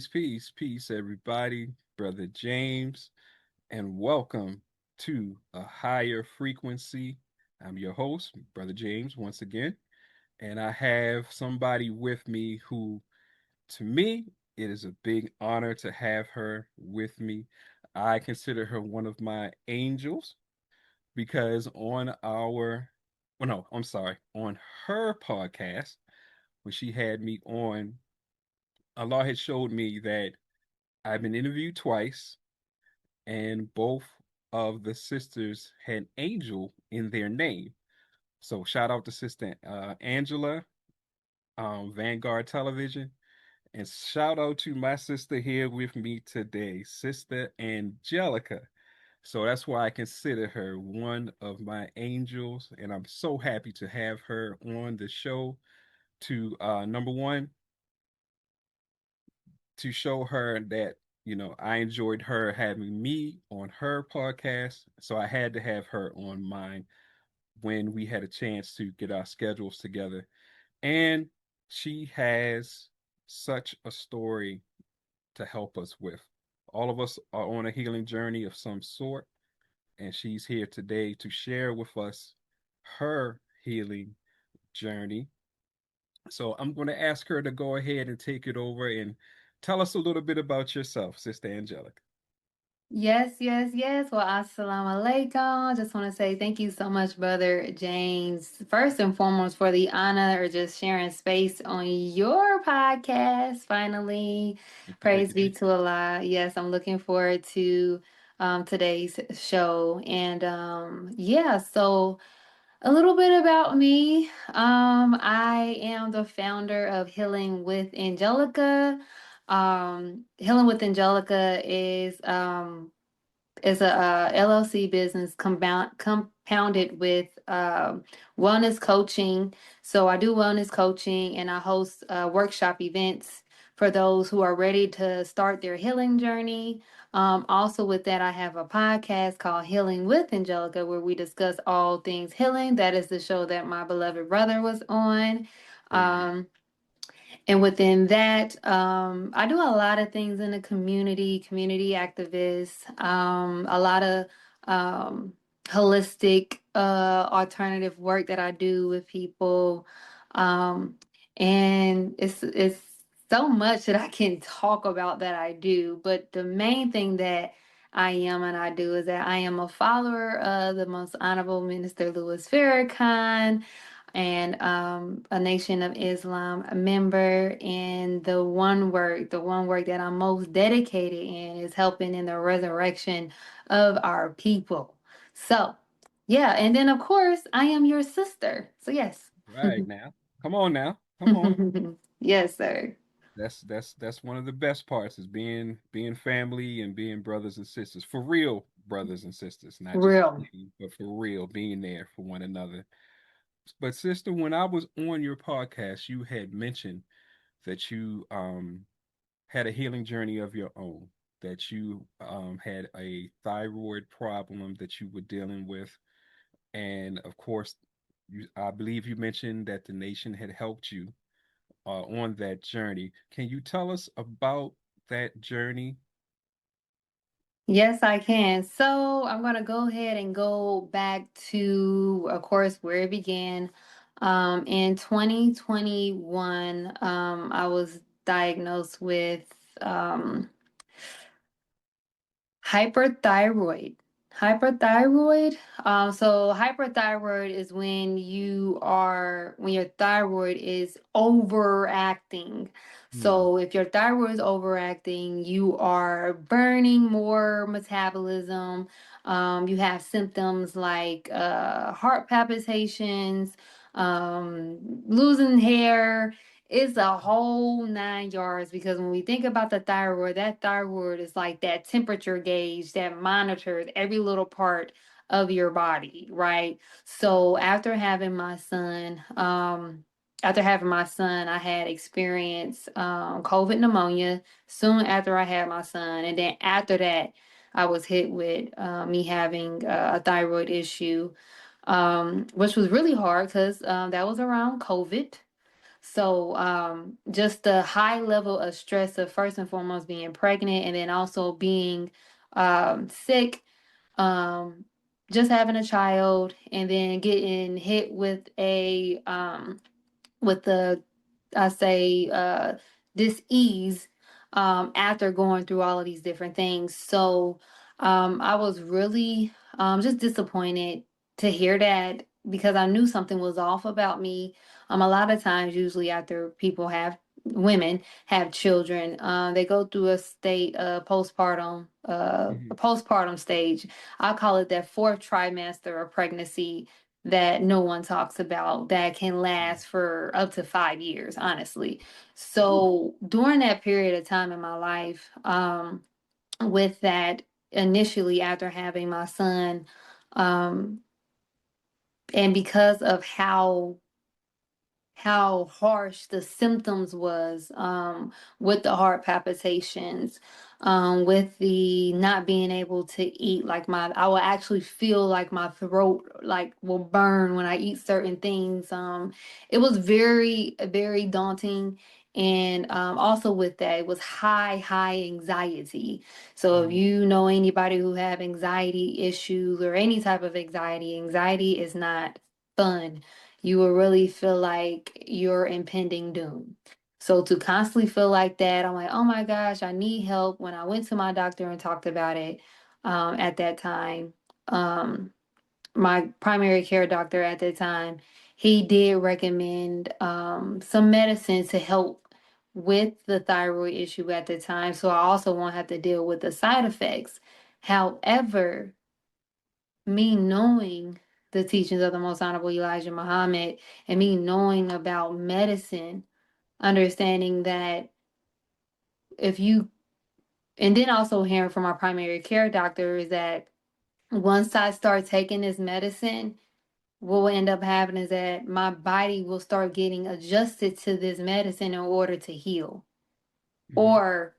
peace, everybody. Brother James, and welcome to A Higher Frequency. I'm your host, Brother James, once again, and I have somebody with me who, to me, it is a big honor to have her with me. I consider her one of my angels because on her podcast, when she had me on, Allah had showed me that I've been interviewed twice, and both of the sisters had Angel in their name. So shout out to Sister Angela, Vanguard Television, and shout out to my sister here with me today, Sister Angelica. So that's why I consider her one of my angels, and I'm so happy to have her on the show to number one, to show her that I enjoyed her having me on her podcast, so I had to have her on mine when we had a chance to get our schedules together. And she has such a story to help us with. All of us are on a healing journey of some sort, and she's here today to share with us her healing journey. So I'm going to ask her to go ahead and take it over and tell us a little bit about yourself, Sister Angelica. Yes, yes, yes. Well, assalamu alaikum. Just want to say thank you so much, Brother James, first and foremost, for the honor of just sharing space on your podcast. Finally, praise be to Allah. Yes, I'm looking forward to today's show. And yeah, so a little bit about me. I am the founder of Healing with Angelica. Healing with Angelica is a LLC business compounded with wellness coaching. So I do wellness coaching and I host workshop events for those who are ready to start their healing journey. Also, with that, I have a podcast called Healing with Angelica, where we discuss all things healing. That is the show that my beloved brother was on. Oh yeah. Um, and within that, I do a lot of things in the community activists, a lot of um, holistic alternative work that I do with people. Um, and it's so much that I can talk about that I do. But the main thing that I am and I do is that I am a follower of the most honorable Minister Louis Farrakhan and a Nation of Islam member. And the one work that I'm most dedicated in is helping in the resurrection of our people. So, yeah, and then of course I am your sister. So yes, Right now. Come on now. Come on. yes, sir. That's one of the best parts is being family and being brothers and sisters. For real brothers and sisters, not just Real. being, but for real, being there for one another. But sister, when I was on your podcast, you had mentioned that you had a healing journey of your own, that you had a thyroid problem that you were dealing with. And of course, I believe you mentioned that the nation had helped you on that journey. Can you tell us about that journey? Yes, I can. So I'm going to go ahead and go back to, of course, where it began. In 2021, I was diagnosed with um, hyperthyroid. So hyperthyroid is when your thyroid is overacting. Hmm. So if your thyroid is overacting, you are burning more metabolism. You have symptoms like heart palpitations, losing hair. It's a whole 9 yards because when we think about the thyroid, that thyroid is like that temperature gauge that monitors every little part of your body, right? So after having my son, I had experienced COVID pneumonia soon after I had my son, and then after that, I was hit with me having a thyroid issue, which was really hard because that was around COVID. So just the high level of stress of first and foremost being pregnant and then also being sick, um, just having a child, and then getting hit with the I say dis-ease after going through all of these different things. So I was really just disappointed to hear that because I knew something was off about me. A lot of times, usually after women have children, they go through a state a Hmm. postpartum stage. I call it that fourth trimester of pregnancy that no one talks about that can last for up to 5 years, honestly. Ooh. So during that period of time in my life, with that, initially after having my son, um, and because of how harsh the symptoms was, with the heart palpitations, with the not being able to eat, like I will actually feel like my throat like will burn when I eat certain things. It was very very daunting. And also with that, it was high anxiety. So if Mm. you know anybody who have anxiety issues or any type of anxiety is not fun. You will really feel like you're impending doom. So to constantly feel like that, I'm like, oh my gosh, I need help. When I went to my doctor and talked about it, at that time, um, my primary care doctor at that time, he did recommend some medicine to help with the thyroid issue at the time. So I also won't have to deal with the side effects. However, me knowing the teachings of the Most Honorable Elijah Muhammad and me knowing about medicine, understanding that if you, and then also hearing from our primary care doctor is that once I start taking this medicine, what will end up happening is that my body will start getting adjusted to this medicine in order to heal. Hmm. Or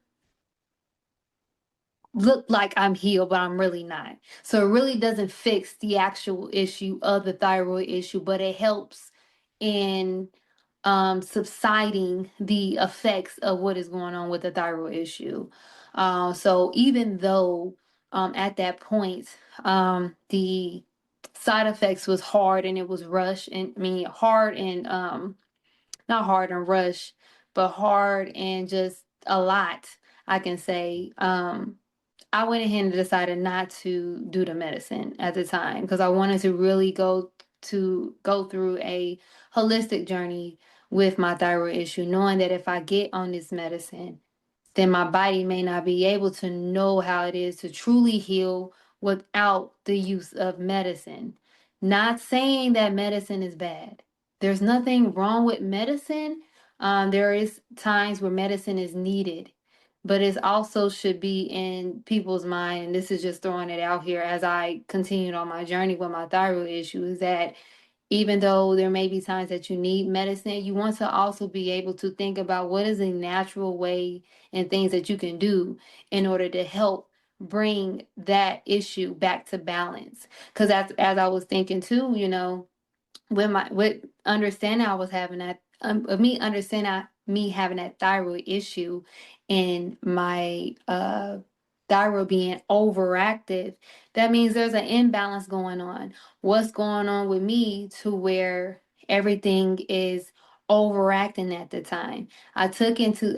look like I'm healed, but I'm really not. So it really doesn't fix the actual issue of the thyroid issue, but it helps in subsiding the effects of what is going on with the thyroid issue. So even though at that point the side effects was hard and it was rush and I mean hard and not hard and rush, but hard and just a lot, I can say. I went ahead and decided not to do the medicine at the time because I wanted to really go through a holistic journey with my thyroid issue, knowing that if I get on this medicine, then my body may not be able to know how it is to truly heal without the use of medicine. Not saying that medicine is bad. There's nothing wrong with medicine. There is times where medicine is needed, but it also should be in people's mind. And this is just throwing it out here as I continued on my journey with my thyroid issue, is that even though there may be times that you need medicine, you want to also be able to think about what is a natural way and things that you can do in order to help bring that issue back to balance. Because as I was thinking too, with understanding I was having that of me understanding me having that thyroid issue and my thyroid being overactive, that means there's an imbalance going on. What's going on with me to where everything is overacting at the time? I took into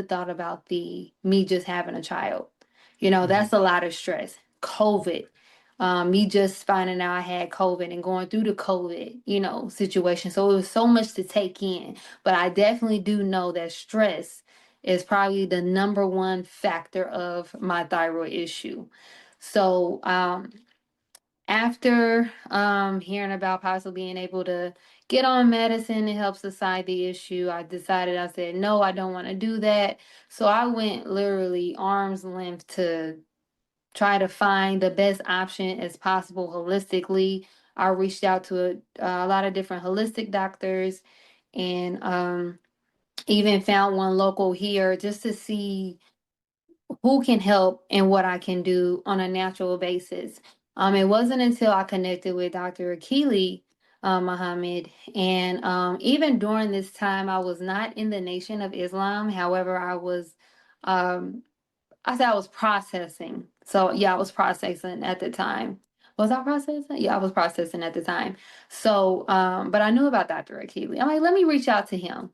thought about the me just having a child. Hmm. That's a lot of stress. COVID, me just finding out I had COVID and going through the COVID, situation. So it was so much to take in. But I definitely do know that stress is probably the number one factor of my thyroid issue. So after hearing about possibly being able to get on medicine to help subside the issue, I said, no, I don't want to do that. So I went literally arm's length to try to find the best option as possible holistically. I reached out to a lot of different holistic doctors and even found one local here just to see who can help and what I can do on a natural basis. It wasn't until I connected with Dr. Akili Muhammad. And even during this time, I was not in the Nation of Islam. However, um, I said I was processing. So yeah, I was processing at the time. Was I processing? Yeah, I was processing at the time. So, but I knew about Dr. Akili. I'm like, let me reach out to him.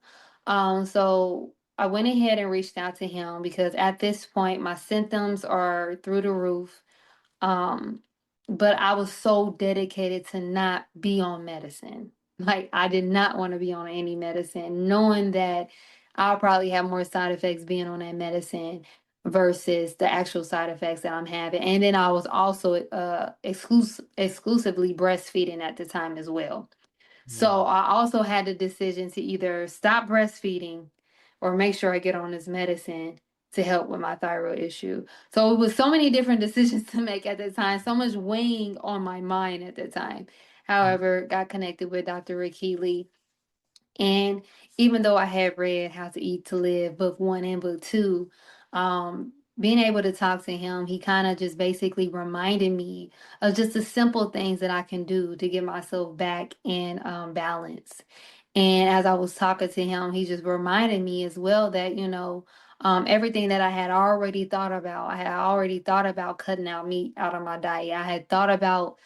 So I went ahead and reached out to him because at this point my symptoms are through the roof. Um, but I was so dedicated to not be on medicine. Like I did not want to be on any medicine, knowing that I'll probably have more side effects being on that medicine versus the actual side effects that I'm having. And then I was also exclusively breastfeeding at the time as well. So Mm, I also had the decision to either stop breastfeeding or make sure I get on this medicine to help with my thyroid issue. So it was so many different decisions to make at the time, so much weighing on my mind at the time. mm, However, got connected with Dr. Rick Healy, and even though I had read How to Eat to Live, book one and book two, being able to talk to him, he kind of just basically reminded me of just the simple things that I can do to get myself back in balance. And as I was talking to him, he just reminded me as well that, everything that I had already thought about, I had already thought about cutting out meat out of my diet. I had thought about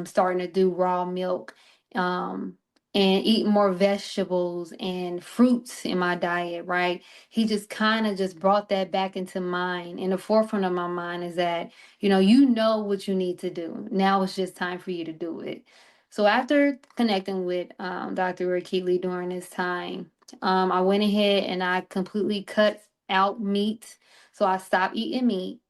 starting to do raw milk. Um, and eat more vegetables and fruits in my diet, right? He just kind of just brought that back into mind. In the forefront of my mind is that, you know what you need to do. Now it's just time for you to do it. So after connecting with Dr. Rakili during this time, I went ahead and I completely cut out meat. So I stopped eating meat.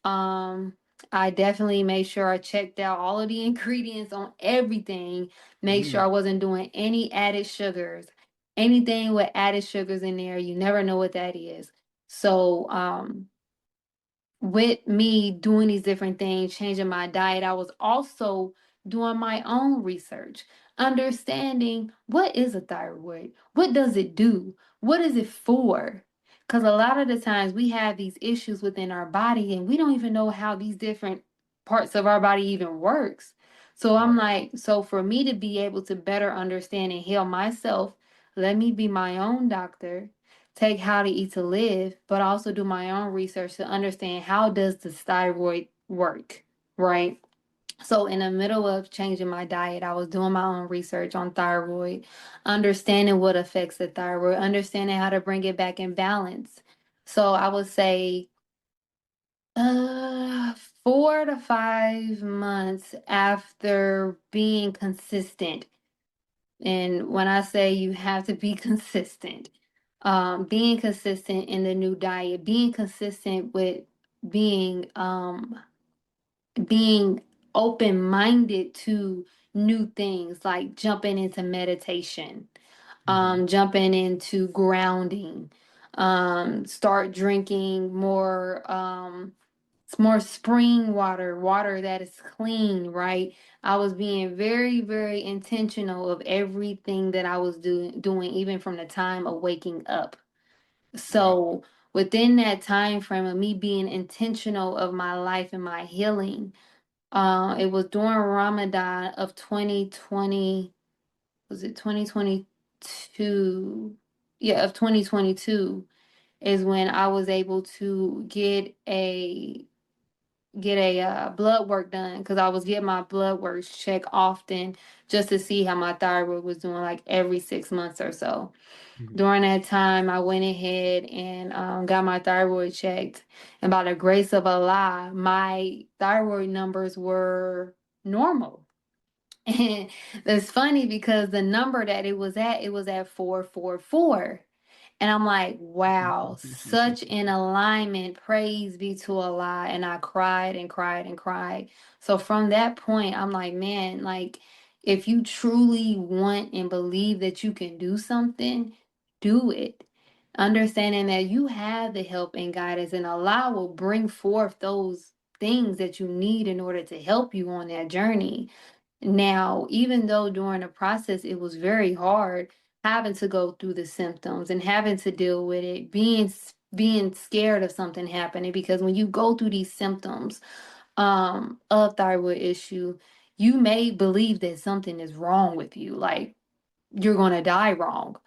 Um, I definitely made sure I checked out all of the ingredients on everything, make sure I mm, wasn't doing any added sugars. Anything with added sugars in there, you never know what that is. So, with me doing these different things, changing my diet, I was also doing my own research, understanding what is a thyroid? What does it do? What is it for? Because a lot of the times we have these issues within our body and we don't even know how these different parts of our body even works. So I'm right. like, so for me to be able to better understand and heal myself, let me be my own doctor, take How to Eat to Live, but also do my own research to understand how does the thyroid work, right? So in the middle of changing my diet, I was doing my own research on thyroid, understanding what affects the thyroid, understanding how to bring it back in balance. So I would say 4 to 5 months after being consistent, and when I say you have to be consistent, being consistent in the new diet, being consistent with being being open minded to new things like jumping into meditation, Hmm. jumping into grounding, start drinking more spring water, water that is clean, right? I was being very, very intentional of everything that I was doing, even from the time of waking up. Wow. So within that time frame of me being intentional of my life and my healing, it was during Ramadan of 2020, was it 2022? Yeah, of 2022 is when I was able to get a blood work done because I was getting my blood work checked often just to see how my thyroid was doing, like every 6 months or so. Hmm. During that time, I went ahead and got my thyroid checked, and by the grace of Allah, my thyroid numbers were normal. And it's funny because the number that it was at 444. And I'm like, wow, such an alignment. Praise be to Allah. And I cried and cried and cried. So from that point, I'm like, man, like if you truly want and believe that you can do something, do it. Understanding that you have the help and guidance, and Allah will bring forth those things that you need in order to help you on that journey. Now, even though during the process it was very hard, having to go through the symptoms and having to deal with it, being scared of something happening, because when you go through these symptoms of thyroid issue, you may believe that something is wrong with you. Like, you're going to die wrong,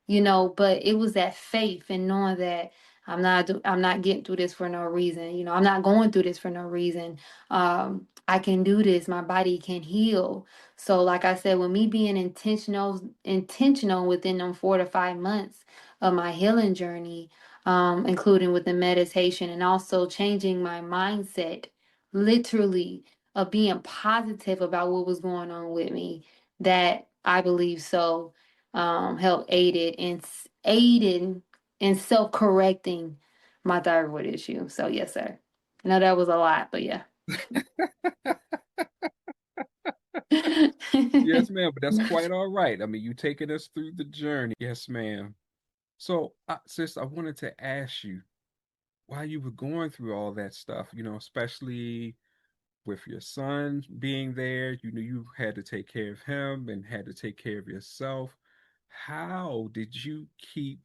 but it was that faith and knowing that I'm not getting through this for no reason. I'm not going through this for no reason. I can do this. My body can heal. So like I said, with me being intentional within them 4 to 5 months of my healing journey, including with the meditation and also changing my mindset, literally, of being positive about what was going on with me, that I believe so help aided in self-correcting my thyroid issue. So yes, sir. I know that was a lot, but yeah. Yes, ma'am, but that's quite all right. I mean, you taking us through the journey. Yes, ma'am. So, sis, I wanted to ask you, while you were going through all that stuff, especially with your son being there, you had to take care of him and had to take care of yourself. How did you keep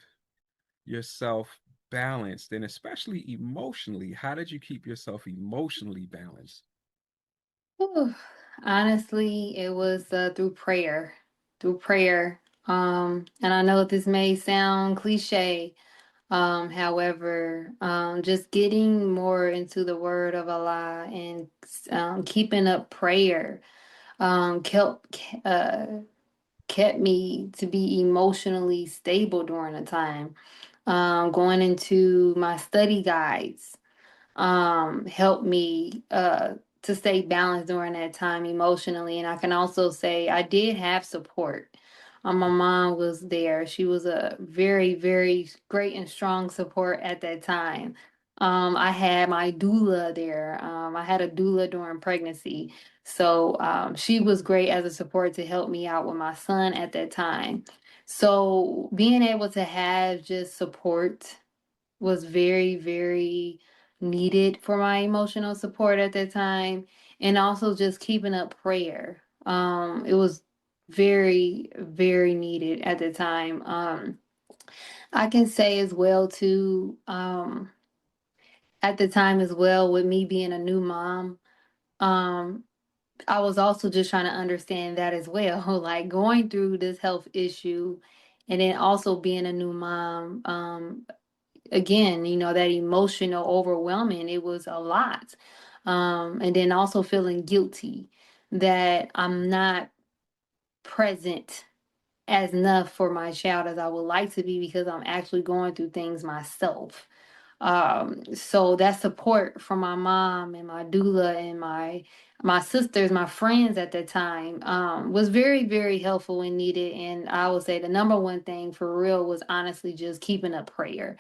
yourself balanced, and especially emotionally? How did you keep yourself emotionally balanced? Whew. Honestly, it was through prayer. Through prayer. And I know this may sound cliche. However, just getting more into the word of Allah and keeping up prayer uh, kept me to be emotionally stable during the time. Going into my study guides helped me to stay balanced during that time emotionally. And I can also say I did have support. My mom was there. She was a very, very great and strong support at that time. I had my doula there. I had a doula during pregnancy. So she was great as a support to help me out with my son at that time. So being able to have just support was very, very needed for my emotional support at that time. And also just keeping up prayer. It was very, very needed at the time. I can say as well too, at the time as well, with me being a new mom, um, I was also just trying to understand that as well, like going through this health issue and then also being a new mom. Again, that emotional overwhelming, it was a lot. And then also feeling guilty that I'm not present as enough for my child as I would like to be because I'm actually going through things myself. So that support from my mom and my doula and my sisters, my friends at the time, was very, very helpful and needed. And I would say the number one thing for real was honestly just keeping up prayer,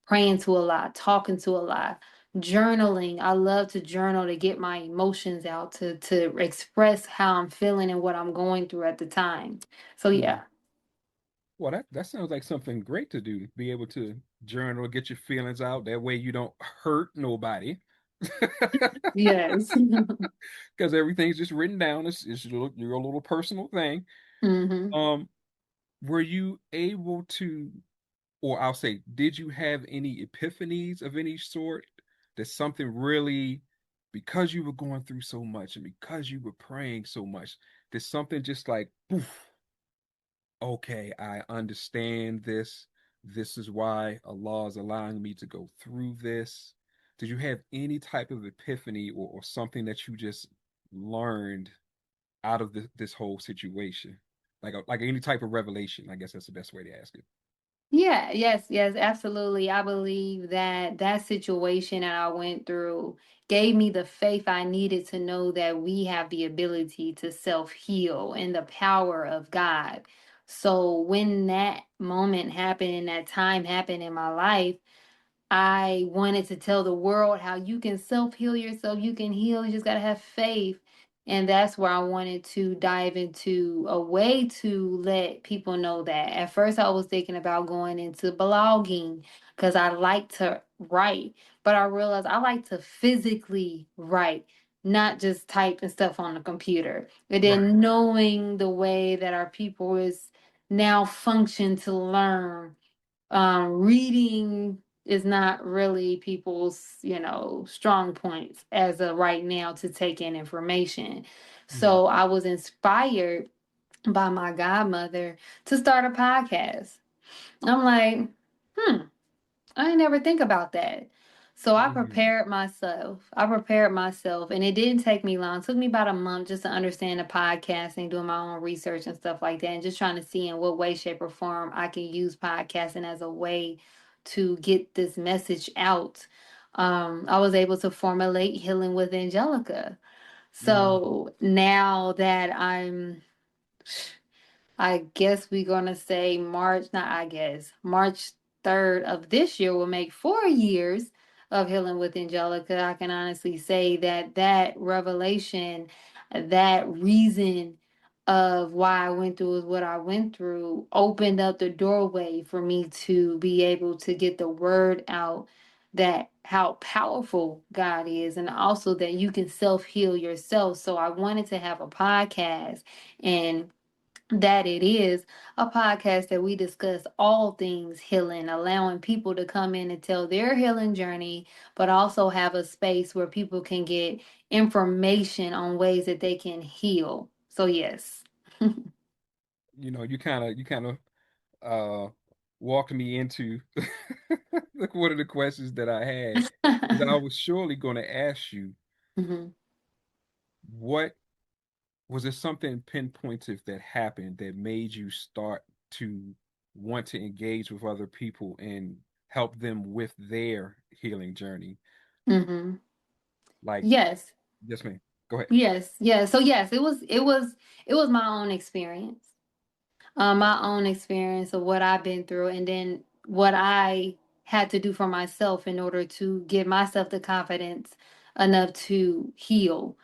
praying to Allah, talking to Allah, journaling. I love to journal to get my emotions out, to express how I'm feeling and what I'm going through at the time. So Mm. yeah. Well, that sounds like something great to do. Be able to journal, get your feelings out. That way you don't hurt nobody. Yes. Because everything's just written down. It's your little personal thing. hmm Um, were you able to, or I'll say, did you have any epiphanies of any sort that something really, because you were going through so much and because you were praying so much, that something just like, poof, okay, I understand this. This is why Allah is allowing me to go through this. Did you have any type of epiphany, or something that you just learned out of this whole situation? Like any type of revelation, I guess that's the best way to ask it. Yeah, yes, yes, absolutely. I believe that that situation that I went through gave me the faith I needed to know that we have the ability to self-heal and the power of God. So when that moment happened and that time happened in my life, I wanted to tell the world how you can self heal yourself. You can heal. You just got to have faith. And that's where I wanted to dive into a way to let people know that. At first, I was thinking about going into blogging because I like to write, but I realized I like to physically write, not just type and stuff on the computer. And Right. then knowing the way that our people is now function to learn, reading is not really people's, strong points as of right now to take in information. Mhm. So I was inspired by my godmother to start a podcast. I'm like, hmm, I didn't ever think about that. So I Mm. prepared myself. I prepared myself, and it didn't take me long. It took me about a month just to understand the podcasting, doing my own research and stuff like that, and just trying to see in what way, shape, or form I can use podcasting as a way to get this message out. I was able to formulate Healing with Angelica. Mm. So now that I guess we're gonna say March, not I guess, March 3rd of this year will make 4 years of Healing with Angelica. I can honestly say that that revelation, that reason of why I went through what I went through, opened up the doorway for me to be able to get the word out that how powerful God is, and also that you can self heal yourself. So I wanted to have a podcast, and that it is a podcast that we discuss all things healing, allowing people to come in and tell their healing journey, but also have a space where people can get information on ways that they can heal. So, yes. You kind of uh walked me into like one of the questions that I had, because I was surely going to ask you, Mhm. what was there something pinpointed that happened that made you start to want to engage with other people and help them with their healing journey? Mhm. Like, Yes. yes, ma'am. Go ahead. Yes. Yes. So yes, it was my own experience. My own experience of what I've been through, and then what I had to do for myself in order to give myself the confidence enough to heal.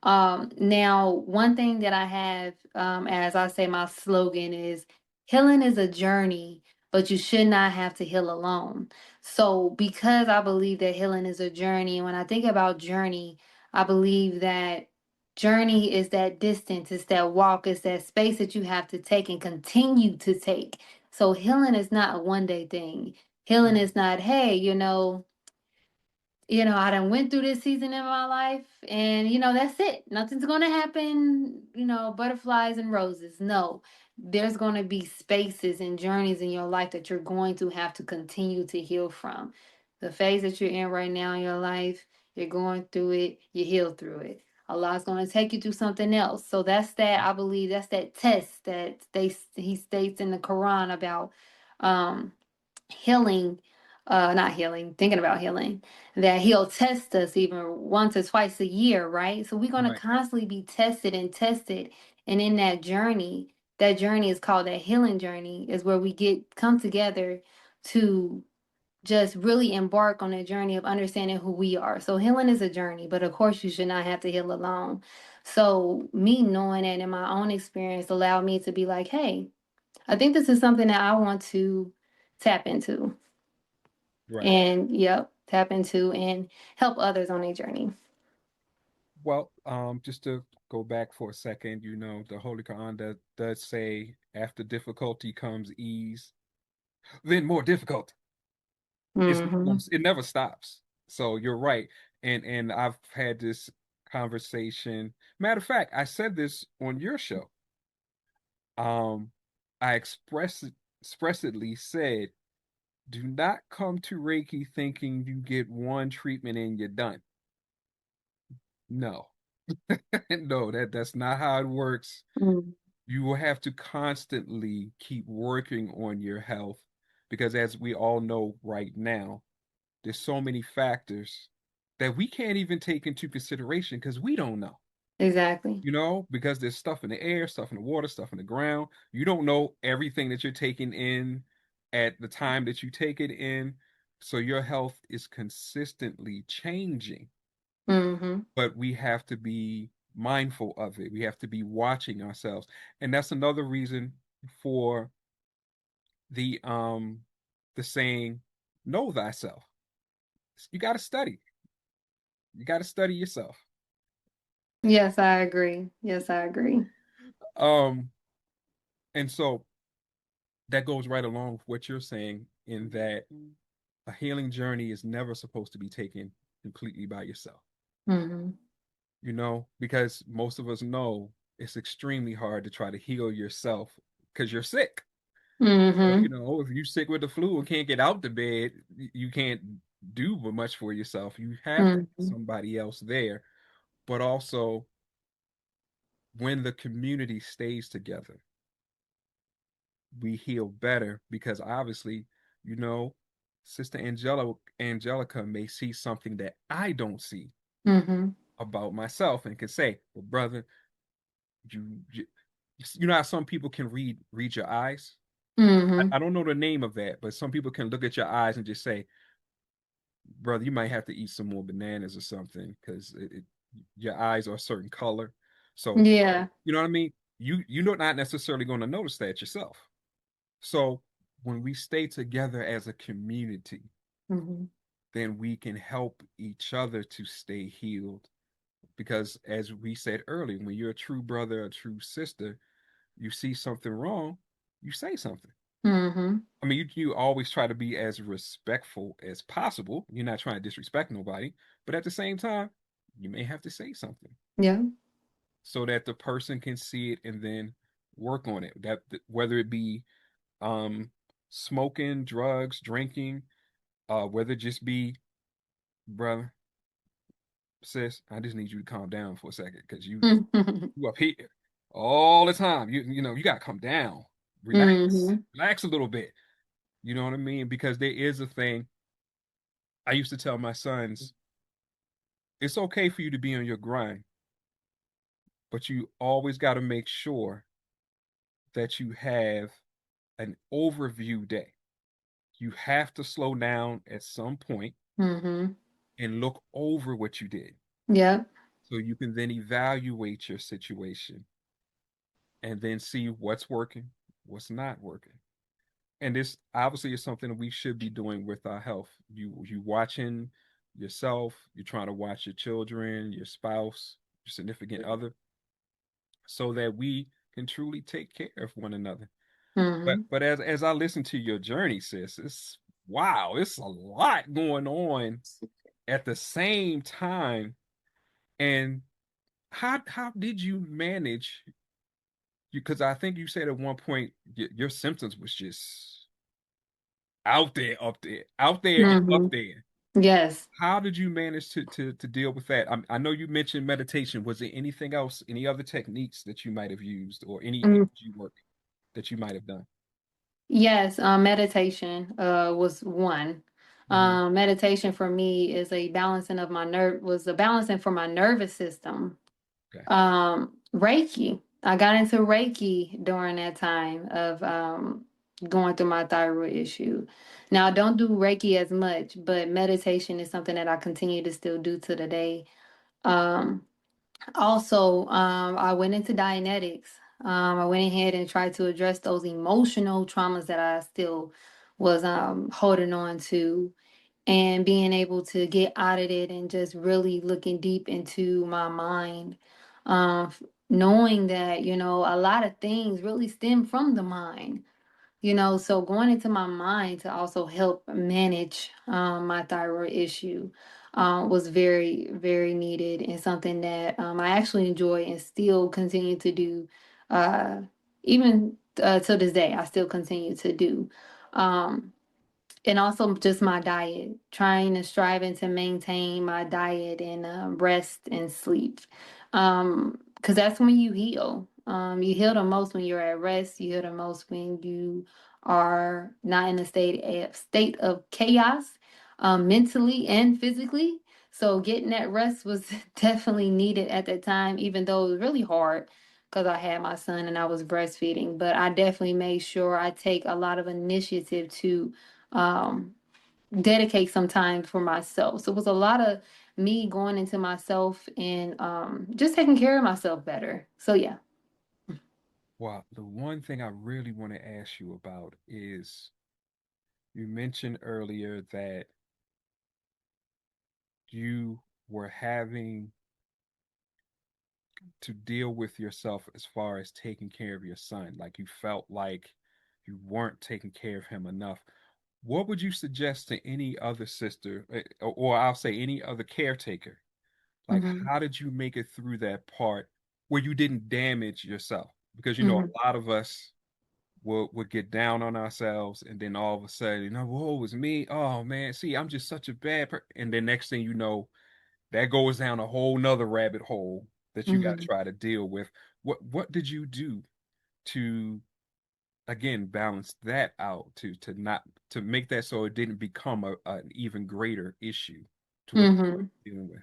Now, one thing that I have, as I say, my slogan is healing is a journey, but you should not have to heal alone. So, because I believe that healing is a journey, and when I think about journey, I believe that journey is that distance, it's that walk, it's that space that you have to take and continue to take. So healing is not a one day thing. Healing Mhm. is not, hey, I done went through this season in my life, and that's it. Nothing's gonna happen, butterflies and roses. No, there's gonna be spaces and journeys in your life that you're going to have to continue to heal from. The phase that you're in right now in your life, you're going through it, you heal through it. Allah's gonna take you through something else. So that's that, I believe that's that test that he states in the Quran about um healing, not healing, thinking about healing, that he'll test us even once or twice a year, right? So we're going to Right. constantly be tested and tested. And in that journey is called that healing journey, is where we come together to just really embark on a journey of understanding who we are. So healing is a journey, but of course you should not have to heal alone. So me knowing that in my own experience allowed me to be like, hey, I think this is something that I want to tap into, Right. and yep, tap into and help others on their journey. Well, just to go back for a second, the Holy Quran does say, after difficulty comes ease, then more difficult. Hmm. It never stops. So you're right. And I've had this conversation. Matter of fact, I said this on your show. Um, I expressly said, do not come to Reiki thinking you get one treatment and you're done. No. No, that's not how it works. Mm. You will have to constantly keep working on your health, because as we all know right now, there's so many factors that we can't even take into consideration because we don't know. Exactly. Because there's stuff in the air, stuff in the water, stuff in the ground. You don't know everything that you're taking in at the time that you take it in. So your health is consistently changing, Hmm. but we have to be mindful of it. We have to be watching ourselves. And that's another reason for the um the saying, know thyself. You got to study. You got to study yourself. Yes, I agree. Yes, I agree. Um and so that goes right along with what you're saying, in that a healing journey is never supposed to be taken completely by yourself. Mm-hmm. Because most of us know it's extremely hard to try to heal yourself because you're sick. Mm-hmm. If you're sick with the flu and can't get out the bed, you can't do much for yourself. You have to have Mm-hmm. somebody else there. But also, when the community stays together, we heal better because obviously, you know, Sister Angelica may see something that I don't see Mm-hmm. about myself and can say, "Well, brother, you you know how some people can read your eyes. Mm-hmm. I don't know the name of that, but some people can look at your eyes and just say, brother, you might have to eat some more bananas or something because your eyes are a certain color. So, Yeah. you know what I mean? You're not necessarily going to notice that yourself. So when we stay together as a community, Mm-hmm. then we can help each other to stay healed. Because as we said earlier, when you're a true brother, a true sister, you see something wrong, you say something. Mm-hmm. I mean, you always try to be as respectful as possible. You're not trying to disrespect nobody, but at the same time, you may have to say something Yeah. so that the person can see it and then work on it. That whether it be um smoking, drugs, drinking, whether it just be, brother, sis, I just need you to calm down for a second because Mm-hmm. you up here all the time. You gotta come down, relax, Mm-hmm. relax a little bit. You know what I mean? Because there is a thing I used to tell my sons, it's okay for you to be on your grind, but you always got to make sure that you have an overview day. You have to slow down at some point Mm-hmm. and look over what you did Yeah. so you can then evaluate your situation and then see what's working, what's not working. And this obviously is something that we should be doing with our health. You watching yourself, you're trying to watch your children, your spouse, your significant other, so that we can truly take care of one another. But Mm-hmm. but as I listen to your journey, sis, it's wow, it's a lot going on at the same time. And how did you manage? Because I think you said at one point your symptoms was just out there, up there, out there, and up Mm-hmm. there. Yes. How did you manage to deal with that? I know you mentioned meditation. Was there anything else, any other techniques that you might have used, or any energy work that you might have done? Yes, meditation was one. Hmm. Meditation for me is a balancing of my nerve was a balancing for my nervous system. Okay. Reiki. I got into Reiki during that time of going through my thyroid issue. Now I don't do Reiki as much, but meditation is something that I continue to still do to the day. Um, Also, I went into Dianetics. I went ahead and tried to address those emotional traumas that I still was holding on to and being able to get out of it and just really looking deep into my mind. Knowing that, a lot of things really stem from the mind. So going into my mind to also help manage my thyroid issue was very, very needed and something that I actually enjoy and still continue to do. Uh, Even to this day, I still continue to do. Um, and also just my diet, trying and striving to maintain my diet and rest and sleep. Because that's when you heal. You heal the most when you're at rest. You heal the most when you are not in a state of chaos, mentally and physically. So getting that rest was definitely needed at that time, even though it was really hard because I had my son and I was breastfeeding. But I definitely made sure I take a lot of initiative to um, dedicate some time for myself. So it was a lot of me going into myself and just taking care of myself better. So yeah. Well, the one thing I really want to ask you about is you mentioned earlier that you were having to deal with yourself as far as taking care of your son. Like you felt like you weren't taking care of him enough. what would you suggest to any other sister, or I'll say any other caretaker? Like, Hmm. how did you make it through that part where you didn't damage yourself? Because, Hmm. a lot of us will get down on ourselves, and then all of a sudden, whoa, it's me. Oh man, see, I'm just such a bad person. And then next thing you know, that goes down a whole nother rabbit hole that you got to Hmm. try to deal with. What did you do to again balance that out, to not to make that so it didn't become an even greater issue to what Hmm. you're dealing with?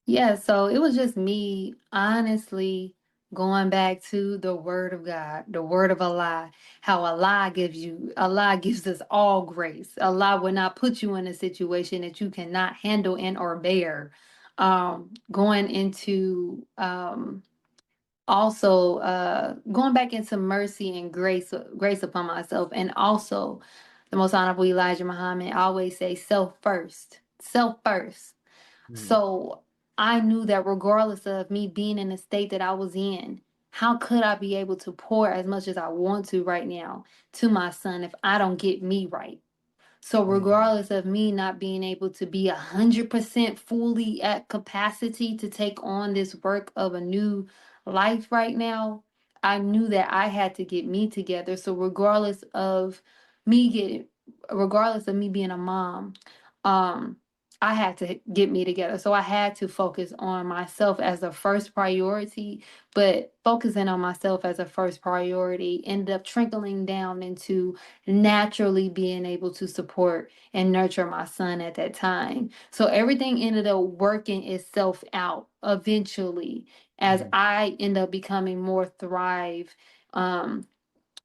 Yeah, so it was just me honestly going back to the word of God, the word of Allah, how Allah gives us all grace. Allah will not put you in a situation that you cannot handle and or bear. Going into also going back into mercy and grace upon myself, and also the most honorable Elijah Muhammad always say self first, self first. Mm, So I knew that regardless of me being in the state that I was in, how could I be able to pour as much as I want to right now to my son if I don't get me right? So mm, regardless of me not being able to be 100% fully at capacity to take on this work of a new life right now, I knew that I had to get me together. So me getting, regardless of me being a mom, um, I had to get me together. So I had to focus on myself as a first priority, but focusing on myself as a first priority ended up trickling down into naturally being able to support and nurture my son at that time. So everything ended up working itself out eventually as mm, I end up becoming more thrive, um,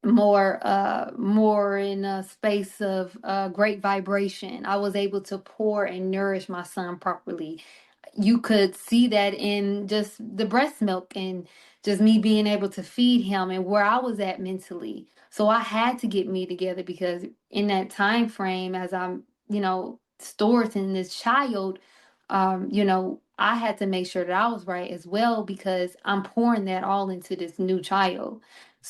more in a space of great vibration. I was able to pour and nourish my son properly. You could see that in just the breast milk and just me being able to feed him and where I was at mentally. So I had to get me together because in that time frame, as I'm, stored in this child, I had to make sure that I was right as well because I'm pouring that all into this new child.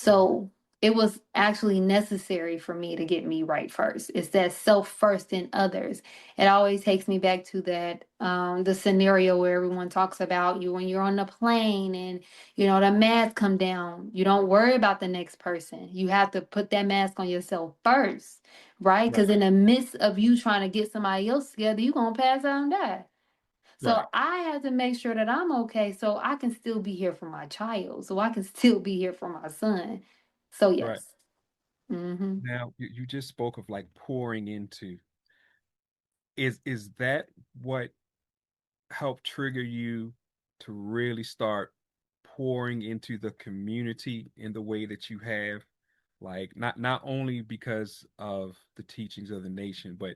mm, So it was actually necessary for me to get me right first. It's that self first in others. It always takes me back to that the scenario where everyone talks about you when you're on the plane and the mask come down. You don't worry about the next person. You have to put that mask on yourself first, right? right, Because in the midst of you trying to get somebody else together, you're gonna pass out and die. So right, I have to make sure that I'm okay so I can still be here for my child, so I can still be here for my son. So right. yes. Mm-hmm. Now you just spoke of like pouring into. Is that what help trigger you to really start pouring into the community in the way that you have, like not only because of the teachings of the nation, but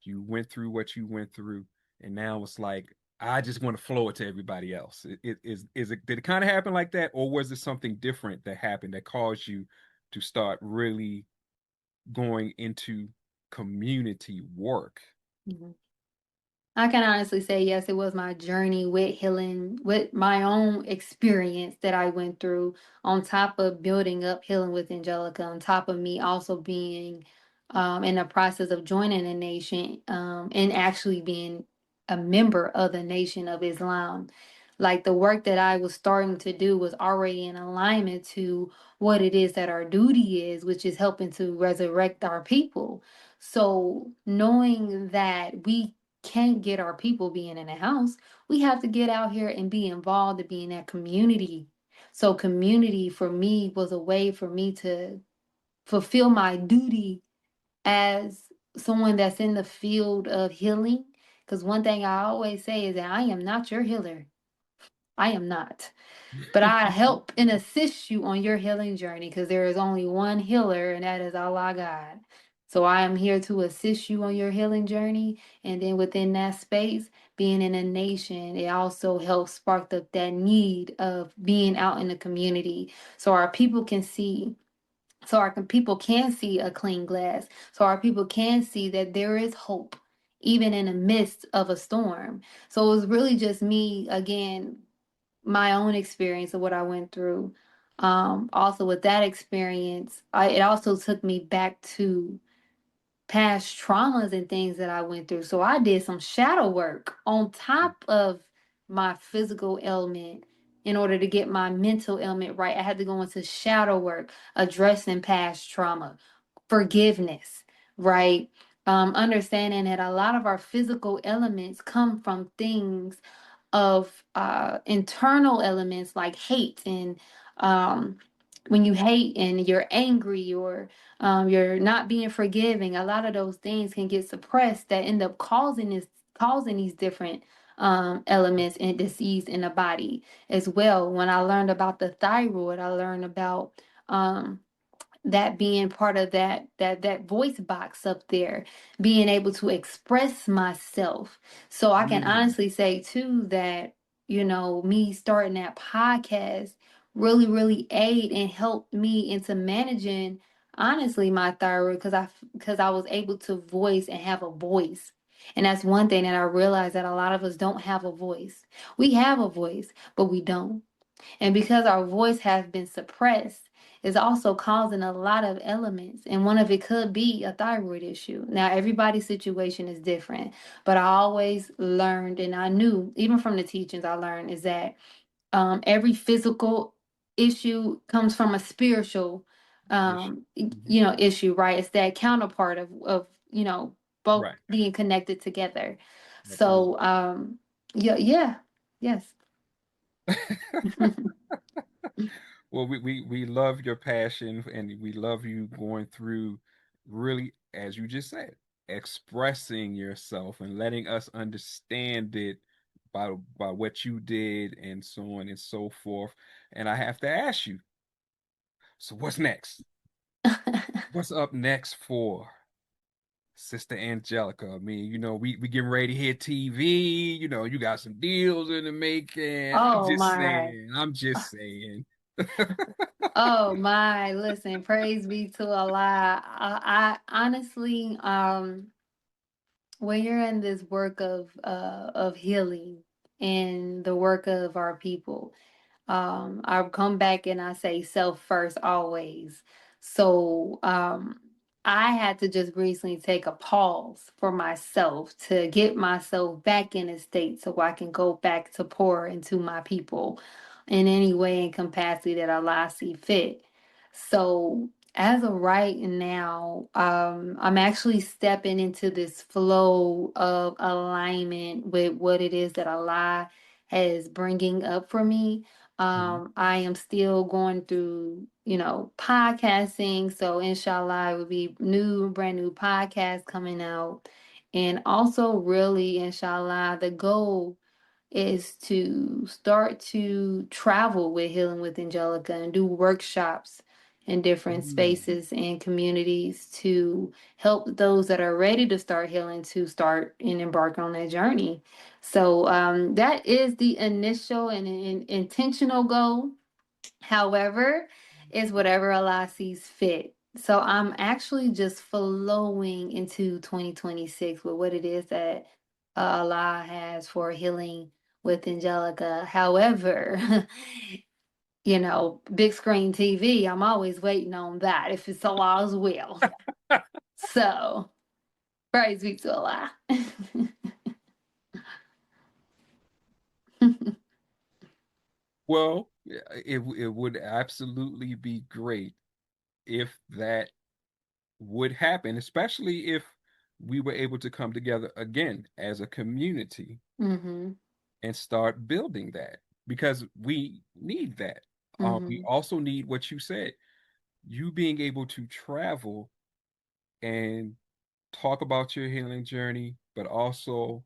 you went through what you went through, and now it's like I just want to flow it to everybody else. Is it, did it kind of happen like that, or was it something different that happened that caused you to start really going into community work? Mm-hmm. I can honestly say yes, it was my journey with healing, with my own experience that I went through, on top of building up healing with Angelica, on top of me also being in the process of joining the nation and actually being a member of the Nation of Islam. Like the work that I was starting to do was already in alignment to what it is that our duty is, which is helping to resurrect our people. So knowing that we can't get our people being in the house, we have to get out here and be involved to be in that community. So community for me was a way for me to fulfill my duty as someone that's in the field of healing. Because one thing I always say is that I am not your healer. I am not. But I help and assist you on your healing journey because there is only one healer, and that is Allah God. So I am here to assist you on your healing journey. And then within that space, being in a nation, it also helps spark up that need of being out in the community so our people can see. So our people can see a clean glass. So our people can see that there is hope, even in the midst of a storm. So it was really just me, again, my own experience of what I went through. Also with that experience, it also took me back to past traumas and things that I went through. So I did some shadow work on top of my physical ailment in order to get my mental ailment right. I had to go into shadow work, addressing past trauma, forgiveness, right? Understanding that a lot of our physical elements come from things of internal elements like hate and um, when you hate and you're angry or you're not being forgiving, a lot of those things can get suppressed that end up causing these different elements and disease in the body as well. When I learned about the thyroid, I learned about um, that being part of that voice box up there, being able to express myself. So I can Mm, honestly say too that, me starting that podcast really aid and helped me into managing honestly my thyroid, because I was able to voice and have a voice. And that's one thing that I realized, that a lot of us don't have a voice. We have a voice, but we don't. And because our voice has been suppressed, is also causing a lot of elements. And one of it could be a thyroid issue. Now, everybody's situation is different, but I always learned, and I knew, even from the teachings I learned, is that every physical issue comes from a spiritual issue. Hmm. issue, right? It's that counterpart of both Right. being connected together. Absolutely. So yeah, yes. Well, we love your passion and we love you going through really, as you just said, expressing yourself and letting us understand it by what you did and so on and so forth. And I have to ask you, so what's next? What's up next for Sister Angelica? I mean, we getting ready to hit TV. You got some deals in the making. I'm Oh just my. saying. I'm just saying. Oh my. Listen, praise be to Allah. I honestly, when you're in this work of healing and the work of our people, I'll come back and I say self first always. So I had to just recently take a pause for myself to get myself back in a state so I can go back to pour into my people in any way and capacity that Allah see fit. So as of right now, I'm actually stepping into this flow of alignment with what it is that Allah is bringing up for me. Mhm. I am still going through, podcasting. So inshallah, it will be brand new podcast coming out. And also really, inshallah, the goal is to start to travel with Healing with Angelica and do workshops in different Mm. spaces and communities to help those that are ready to start healing to start and embark on that journey. So that is the initial and intentional goal. However, is whatever Allah sees fit. So I'm actually just flowing into 2026 with what it is that Allah has for healing with Angelica. However, big screen TV, I'm always waiting on that if it's Allah's will. So praise be to Allah. Well, yeah, it would absolutely be great if that would happen, especially if we were able to come together again as a community Mm-hmm. and start building that because we need that. We Mm-hmm. also need what you said, you being able to travel and talk about your healing journey, but also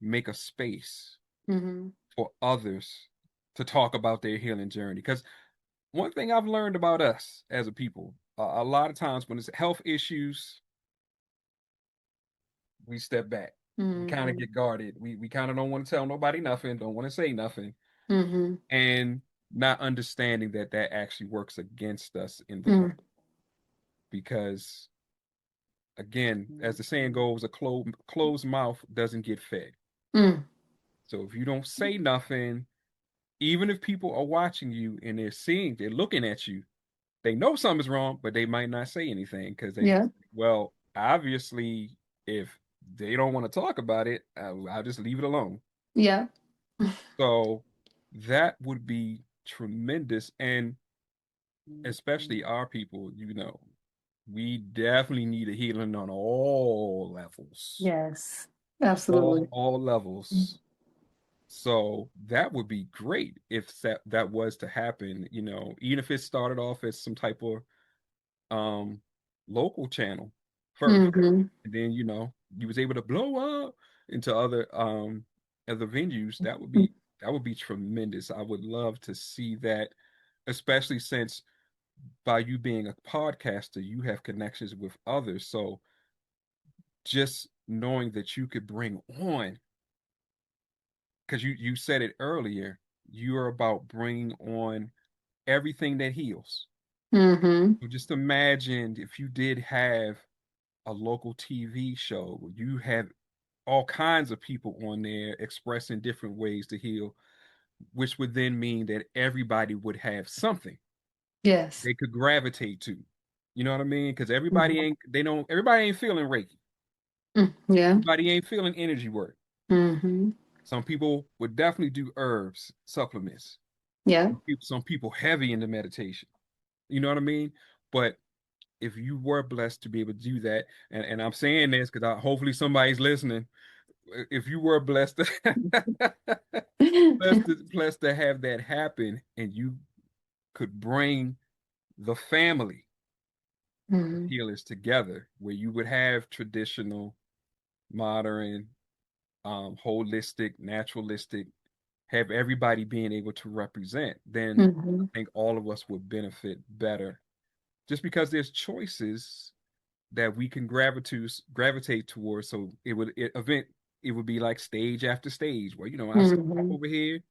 make a space Mm-hmm. for others to talk about their healing journey. Because one thing I've learned about us as a people, a lot of times when it's health issues, we step back. We kind of Mm-hmm. get guarded. We kind of don't want to tell nobody nothing, don't want to say nothing, Mm-hmm. and not understanding that that actually works against us in the long. Mm-hmm. Because again, as the saying goes, a closed mouth doesn't get fed. Mm-hmm. So if you don't say nothing, even if people are watching you and they're looking at you, they know something's wrong, but they might not say anything because Yeah. well, obviously, if they don't want to talk about it, I'll just leave it alone. Yeah. So that would be tremendous. And especially our people, we definitely need a healing on all levels, Yes. all Absolutely. all levels. So that would be great if that was to happen, even if it started off as some type of um local channel first. Mm-hmm. And then, you was able to blow up into other venues. That would be tremendous. I would love to see that, especially since by you being a podcaster, you have connections with others. So just knowing that you could bring on, because you said it earlier, you're about bringing on everything that heals. Mm-hmm. So just imagine if you did have a local TV show, you had all kinds of people on there expressing different ways to heal, which would then mean that everybody would have something Yes. they could gravitate to. You know what I mean? Because everybody Mhm. ain't they don't everybody ain't feeling Reiki. Yeah. Everybody ain't feeling energy work. Mm-hmm. Some people would definitely do herbs, supplements. Yeah. Some people heavy into meditation. You know what I mean? But if you were blessed to be able to do that, and I'm saying this because hopefully somebody's listening. If you were blessed to blessed to have that happen, and you could bring the family of Mm-hmm. healers together, where you would have traditional, modern, holistic, naturalistic, have everybody being able to represent, then I Mm-hmm. think all of us would benefit better. Just because there's choices that we can gravitate towards, so it would be like stage after stage, where I see Mm-hmm. over here,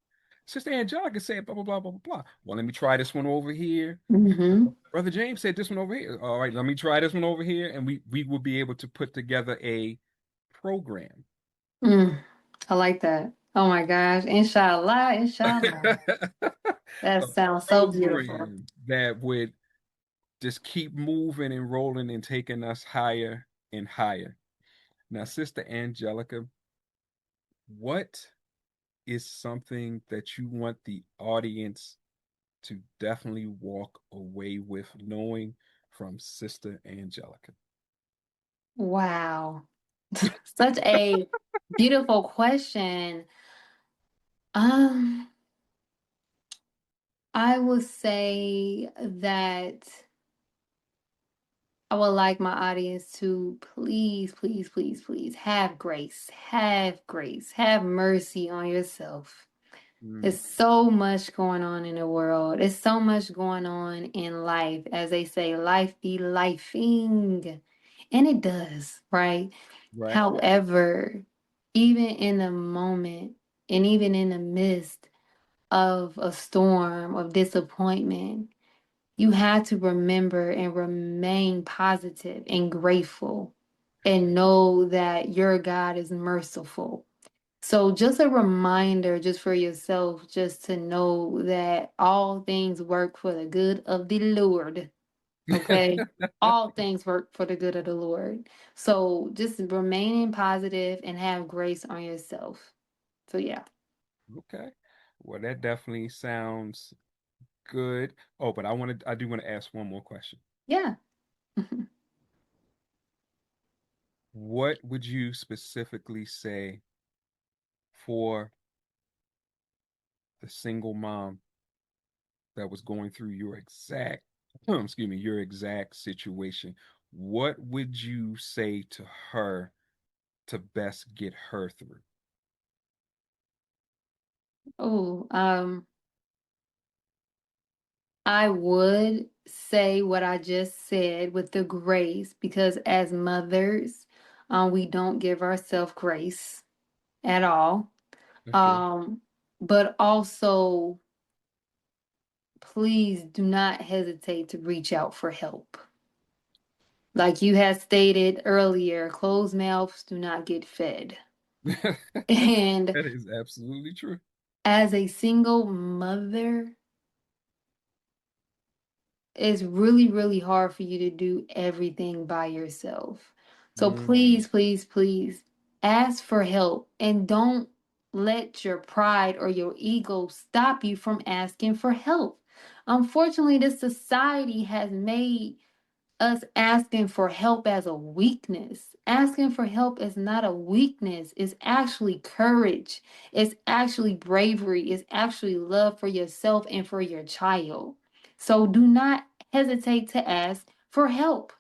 Sister Angelica said blah blah blah blah blah blah. Well, let me try this one over here. Mm-hmm. Brother James said this one over here. All right, let me try this one over here, and we will be able to put together a program. Mm. I like that. Oh my gosh. Inshallah. Inshallah. That A sounds so beautiful. program that would just keep moving and rolling and taking us higher and higher. Now, Sister Angelica, what is something that you want the audience to definitely walk away with knowing from Sister Angelica? Wow. Such a beautiful question. Um, I would say that I would like my audience to please, please, please, please have grace. Have grace. Have mercy on yourself. Mm, There's so much going on in the world. There's so much going on in life. As they say, life be lifing. And it does, right? right. However, even in the moment and even in the midst of a storm of disappointment, you have to remember and remain positive and grateful and know that your God is merciful. So, just a reminder, just for yourself, just to know that all things work for the good of the Lord. Okay? All things work for the good of the Lord. So, just remaining positive and have grace on yourself. So, yeah. Okay. Well, that definitely sounds good. Oh, but I do want to ask one more question. Yeah. What would you specifically say for the single mom that was going through your exact, excuse me, your exact situation? What would you say to her to best get her through? Oh, I would say what I just said with the grace because as mothers, we don't give ourselves grace at all. Okay. Um, but also, please do not hesitate to reach out for help. Like you had stated earlier, closed mouths do not get fed. And That is absolutely true. as a single mother, it's really, really hard for you to do everything by yourself. So Mm. please, please, please ask for help and don't let your pride or your ego stop you from asking for help. Unfortunately, this society has made us asking for help as a weakness. Asking for help is not a weakness, it's actually courage, it's actually bravery, it's actually love for yourself and for your child. So do not hesitate to ask for help.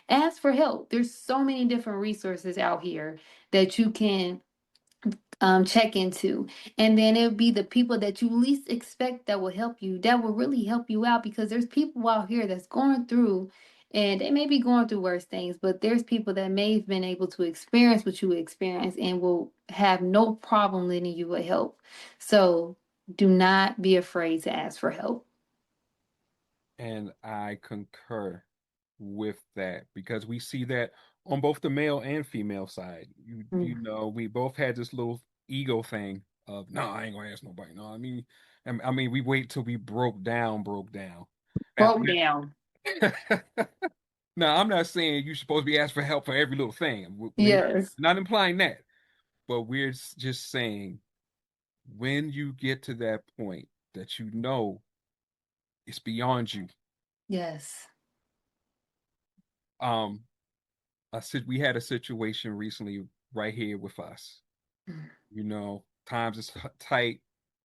Ask for help. There's so many different resources out here that you can check into, and then it'll be the people that you least expect that will help you, that will really help you out, because there's people out here that's going through, and they may be going through worse things, but there's people that may have been able to experience what you experience and will have no problem lending you a help. So do not be afraid to ask for help. And I concur with that because we see that on both the male and female side. You Mm. know, we both had this little ego thing of, no, I ain't gonna ask nobody. No, I mean, we wait till we broke down. Now, Broke down. now, I'm not saying you're supposed to be asked for help for every little thing. We're Yes. not implying that, but we're just saying when you get to that point that you know it's beyond you. Yes. Um, we had a situation recently right here with us. Mm. You know, times is tight,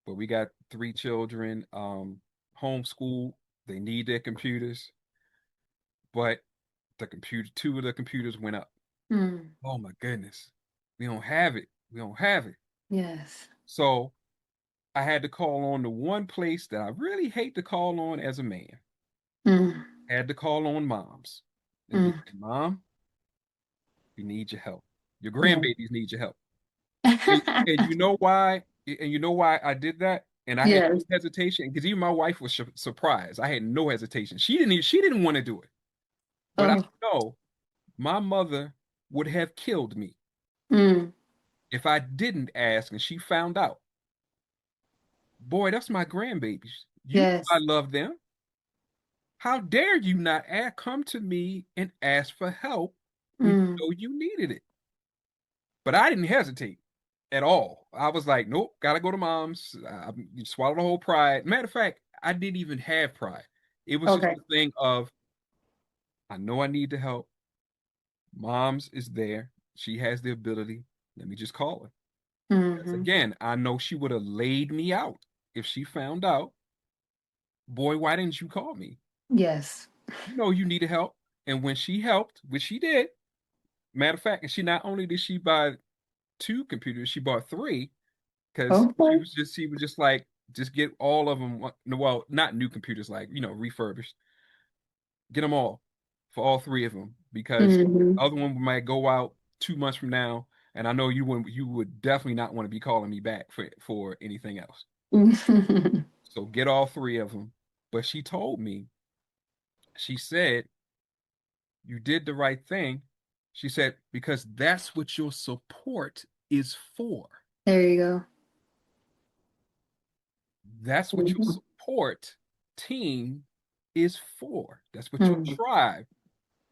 but we got three children, homeschool. They need their computers, but two of the computers went up. Mm. Oh my goodness, we don't have it. We don't have it. Yes. So I had to call on the one place that I really hate to call on as a man. Mm. Had to call on moms and be Mm. like, Mom, we need your help. Your Yeah. grandbabies need your help. And you know why? And you know why I did that? And I had no Yes. hesitation because even my wife was surprised. I had no hesitation. She didn't want to do it. But I Oh. know my mother would have killed me Mm. if I didn't ask and she found out. Boy, that's my grandbabies. You know I Yes. love them. How dare you not come to me and ask for help when you Mm. know you needed it? But I didn't hesitate at all. I was like, nope, gotta go to mom's. You swallow the whole pride. Matter of fact, I didn't even have pride. It was just Okay. the thing of, I know I need the help. Mom's is there. She has the ability. Let me just call her. Because Hmm. again, I know she would have laid me out if she found out, boy, why didn't you call me? Yes. You know you needed help. And when she helped, which she did, matter of fact, and she not only did she buy two computers, she bought three because Okay. she was just like, just get all of them. Well, not new computers, like refurbished. Get them all for all three of them because Hmm. the other one might go out 2 months from now, and I know you would definitely not want to be calling me back for anything else. So get all three of them. But she told me, she said, you did the right thing. She said, because that's what your support is for. There you go. That's what your Hmm. support team is for. That's what your Hmm. tribe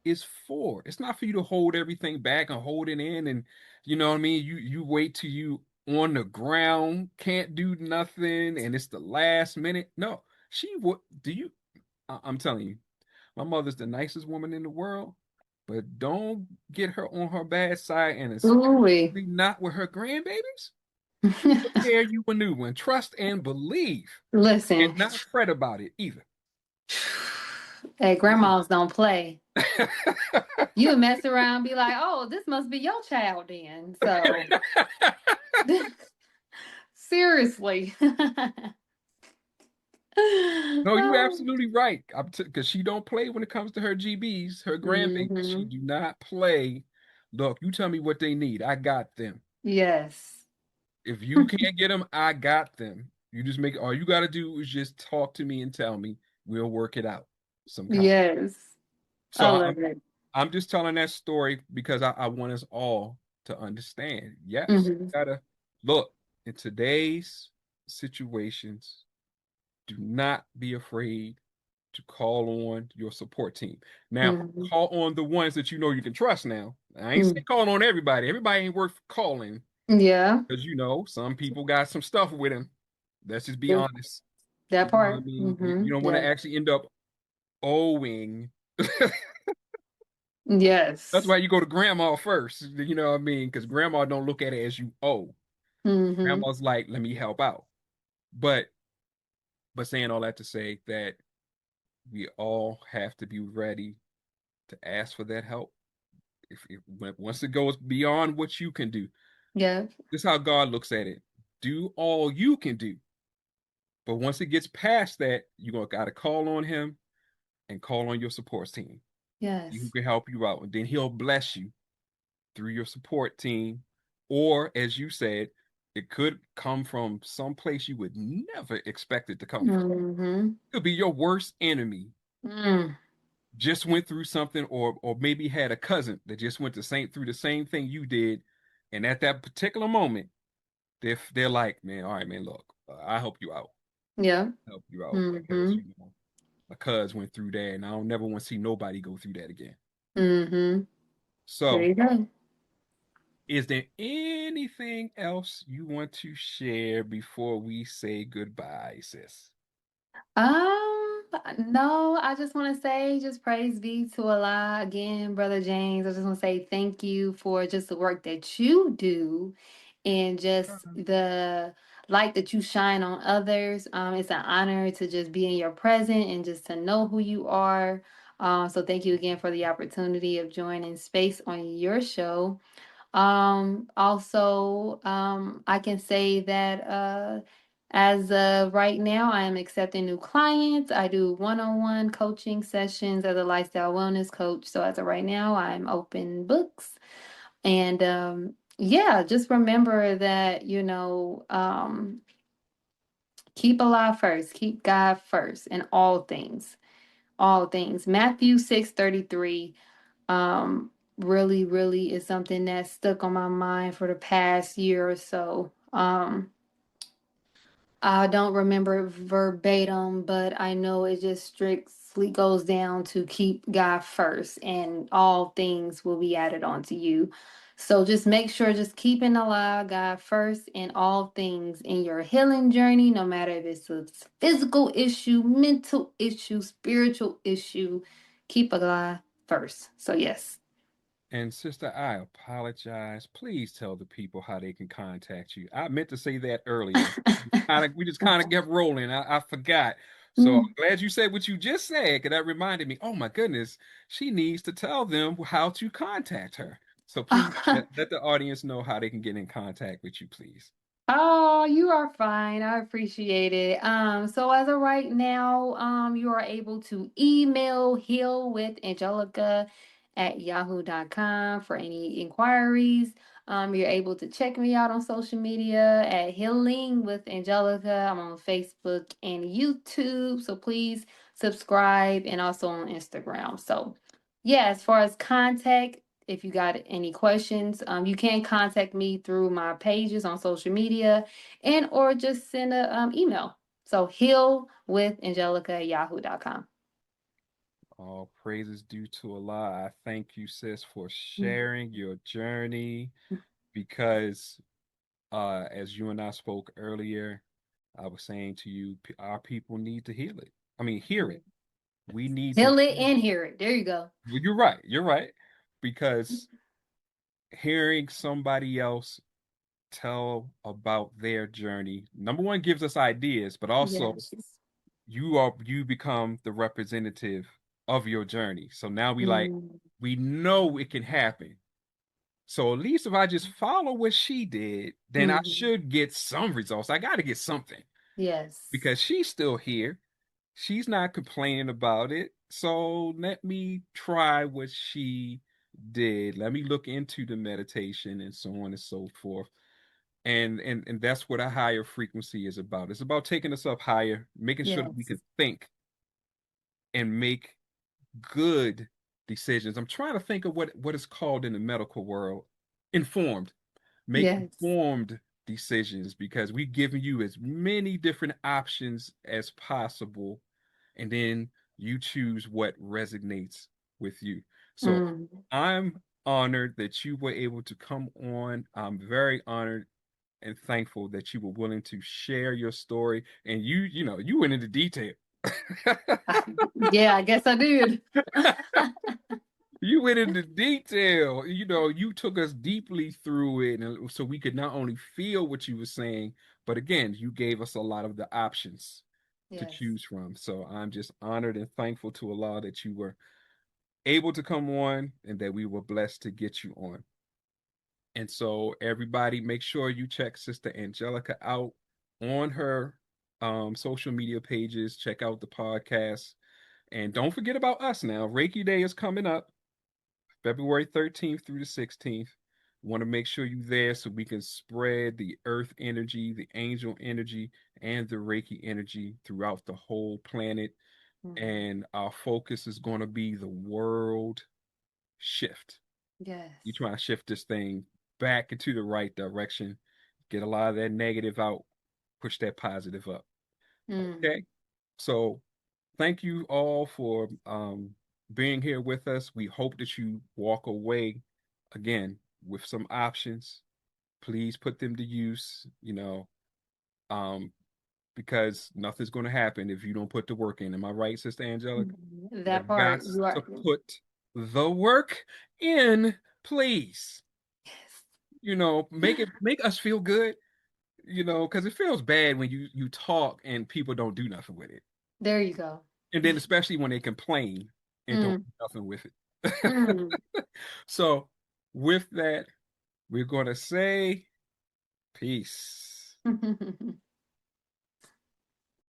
is for. It's not for you to hold everything back and hold it in and you know what I mean? You wait till you on the ground, can't do nothing, and it's the last minute. No, she would do you I'm telling you, my mother's the nicest woman in the world, but don't get her on her bad side and Ooh-wee. especially not with her grandbabies. She will tear you a new one. Trust and believe and Listen, not fret about it either. hey, grandmas don't play. You would mess around and be like, oh, this must be your child then. So, seriously. No, you Oh. absolutely right. Because she don't play when it comes to her GBs, her grandbabies. She Hmm. do not play. Look, you tell me what they need. I got them. Yes. If you can't get them, I got them. You just make all you got to do is just talk to me and tell me. We'll work it out some kind. Yes. So I love it. I'm just telling that story because I want us all to understand. Yes, Hmm. gotta look in today's situations. Do not be afraid to call on your support team. Now, Hmm. call on the ones that you know you can trust now. I ain't Mm. saying calling on everybody. Everybody ain't worth calling Yeah. because some people got some stuff with them. Let's just be Th- honest. That You know what I part. mean? You Mm-hmm. don't want to Yeah. actually end up owing. That's Yes. why you go to grandma first. You know what I mean? Because grandma don't look at it as you owe. Mm-hmm. Grandma's like, let me help out. But saying all that to say that we all have to be ready to ask for that help. Once it goes beyond what you can do, Yeah. this is how God looks at it. Do all you can do. But once it gets past that, you're gonna gotta call on him and call on your support team. Who Yes. can help you out. And then he'll bless you through your support team. Or as you said, it could come from some place you would never expect it to come from. Mm-hmm. It could be your worst enemy Mm. just went through something, or maybe had a cousin that just went through the same thing you did, and at that particular moment, they're like, man, all right, man, look, I help you out, Yeah. help you out because Mm-hmm. my cuz went through that, and I don't never want to see nobody go through that again. Mm-hmm. There So, you go. is there anything else you want to share before we say goodbye, sis? No, I just want to say just praise be to Allah again, Brother James. I just want to say thank you for just the work that you do and just the light that you shine on others. It's an honor to just be in your presence and just to know who you are. So thank you again for the opportunity of joining space on your show. Also, I can say that as of right now, I am accepting new clients. I do one-on-one coaching sessions as a lifestyle wellness coach. So as of right now, I'm open books. And yeah, just remember that, keep alive first, keep God first in all things. All things. Matthew 6:33 really, really is something that stuck on my mind for the past year or so. I don't remember it verbatim, but I know it just strictly goes down to keep God first and all things will be added onto you. So just make sure just keeping alive God first in all things in your healing journey, no matter if it's a physical issue, mental issue, spiritual issue, keep alive first. So yes. And sister, I apologize. Please tell the people how they can contact you. I meant to say that earlier. We just kind of kept rolling. I forgot. So I'm glad you said what you just said, because that reminded me. Oh my goodness, she needs to tell them how to contact her. So please let the audience know how they can get in contact with you, please. Oh, you are fine. I appreciate it. So as of right now, you are able to email healwithangelica at yahoo.com for any inquiries. You're able to check me out on social media at Healing with Angelica. I'm on Facebook and YouTube. So please subscribe and also on Instagram. So yeah, as far as contact, if you got any questions, you can contact me through my pages on social media and or just send a email. So heal with Angelica at yahoo.com. All praises due to Allah. I thank you, sis, for sharing your journey because as you and I spoke earlier, I was saying to you, our people need to heal it. I mean, hear it. We need to Heal it hear. and hear it. There you go. Well, you're right. You're right. Because hearing somebody else tell about their journey, number one, gives us ideas, but also Yes. you become the representative of your journey. So now Mm, we know it can happen. So at least if I just follow what she did, then I mhm. should get some results. I got to get something Yes. because she's still here. She's not complaining about it. So let me try what she did. Let me look into the meditation and so on and so forth. And that's what a higher frequency is about. It's about taking us up higher, making sure that we Yes. can think and make good decisions. I'm trying to think of what is called in the medical world. Informed. Make Yes. informed decisions because we've given you as many different options as possible, and then you choose what resonates with you. So Mm. I'm honored that you were able to come on. I'm very honored and thankful that you were willing to share your story. And you went into detail. Yeah, I guess I did. You went into detail. You took us deeply through it, and so we could not only feel what you were saying, but again, you gave us a lot of the options to Yes. choose from. So I'm just honored and thankful to Allah that you were able to come on and that we were blessed to get you on. And so everybody make sure you check Sister Angelica out on her social media pages, check out the podcast, and don't forget about us now. Reiki Day is coming up February 13th through the 16th. Want to make sure you're there so we can spread the earth energy, the angel energy, and the Reiki energy throughout the whole planet. Mhm. And our focus is going to be the world shift. You Yes. try to shift this thing back into the right direction, get a lot of that negative out, push that positive up. Mm. Okay. So thank you all for being here with us. We hope that you walk away again with some options. Please put them to use, um, because nothing's going to happen if you don't put the work in. Am I right, Sister Angelica? You That got part, you to are. put the work in, please. Yes. Make us feel good, because it feels bad when you talk and people don't do nothing with it. There you go. And then especially when they complain and don't Mm. do nothing with it. Mm. So with that, we're gonna say peace.